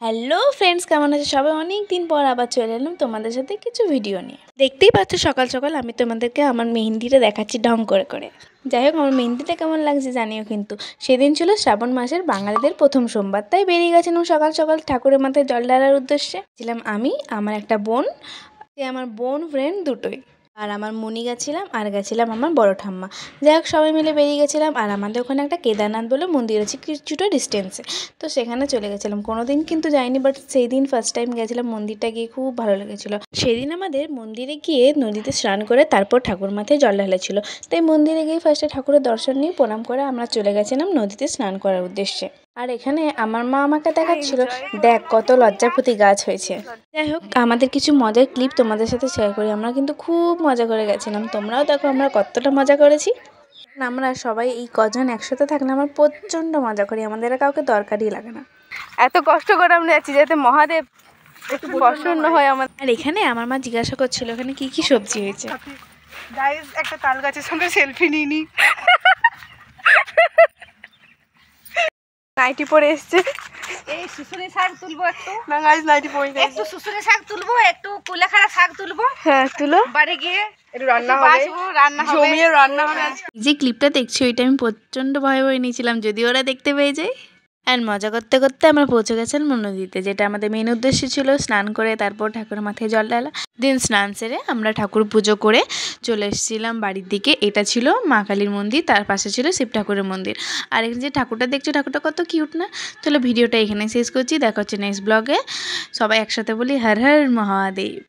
Hello friends, কেমন আছে সবাই? অনেক দিন পর আবার চলে এলাম তোমাদের সাথে কিছু ভিডিও নিয়ে। দেখতেই পাচ্ছ সকাল সকাল আমি তোমাদেরকে আমার মেহেন্দিটা দেখাচ্ছি ঢং করে করে। যাই হোক, আমার মেহেন্দিটা কেমন লাগছে জানিও কিন্তু। সেদিন ছিল শ্রাবণ মাসের বাঙালিদের প্রথম সোমবার, তাই বেরিয়ে গেছিলাম সকাল সকাল ঠাকুরের মাথায় জল ঢালার উদ্দেশ্যে। ছিলাম আমি, আমার একটা বোন, আমার বোন ফ্রেন্ড দুটোই, আর আমার মনি গেছিলাম, আর গেছিলাম আমার বড় ঠাম্মা। যাই হোক, সবাই মিলে বেরিয়ে গেছিলাম। আর আমাদের ওখানে একটা কেদারনাথ বলে মন্দির আছে কিছুটা ডিস্টেন্সে, তো সেখানে চলে গেছিলাম। কোনো দিন কিন্তু যাইনি, বাট সেই দিন ফার্স্ট টাইম গেছিলাম। মন্দিরটা গিয়ে খুব ভালো লেগেছিলো। সেদিন আমাদের মন্দিরে গিয়ে নদীতে স্নান করে তারপর ঠাকুর মাথায় জল ঢালা ছিল, তাই মন্দিরে গিয়ে ফার্স্টে ঠাকুরের দর্শন নিয়ে প্রণাম করে আমরা চলে গেছিলাম নদীতে স্নান করার উদ্দেশ্যে। আর এখানে আমার মা আমাকে দেখাচ্ছিল, দেখ কত লজ্জাপতি গাছ হয়েছে। যাই হোক, আমাদের কিছু মজার ক্লিপ তোমাদের সাথে শেয়ার করি। আমরা কিন্তু খুব মজা করে গেছিলাম, তোমরাও দেখো আমরা কতটা মজা করেছি। আমরা সবাই এই কজন একসাথে থাকলে আমরা প্রচণ্ড মজা করি, আমাদের কাউকে দরকারই লাগে না। এত কষ্ট করে আমরা যাচ্ছি যাতে মহাদেব একটু প্রসন্ন হয় আমাদের। আর এখানে আমার মা জিজ্ঞাসা করছিল এখানে কি কি সবজি হয়েছে। গাইস, একটা তাল গাছের সঙ্গে সেলফি নিয়ে নি। নাইটি পরে এসছে। এই শুশুনি শাক তুলবো একটু। না গাইস, নাইটি পরে গেছে। একটু শুশুনি শাক তুলবো, একটু কুলেখাড়া শাক তুলবো। হ্যাঁ, তুলো। বাড়ি গিয়ে একটু রান্না হবে, রান্না হবে। জমিয়ে রান্না হবে। যে ক্লিপটা দেখছি ওইটা আমি প্রচণ্ড ভয় ভয় নিয়েছিলাম যদি ওরা দেখতে পেয়ে যায়। আর মজা করতে করতে আমরা পৌঁছে গেছিলাম নদীতে, যেটা আমাদের মেন উদ্দেশ্য ছিল স্নান করে তারপর ঠাকুরের মাথায় জল ঢালা। দিন স্নান সেরে আমরা ঠাকুর পুজো করে চলে এসেছিলাম বাড়ির দিকে। এটা ছিল মা কালীর মন্দির, তার পাশে ছিল শিব ঠাকুরের মন্দির। আর এখানে যে ঠাকুরটা দেখছো, ঠাকুরটা কত কিউট না? চলো ভিডিওটা এখানে শেষ করছি, দেখা হচ্ছে নেক্সট ব্লগে। সবাই একসাথে বলি হর হর মহাদেব।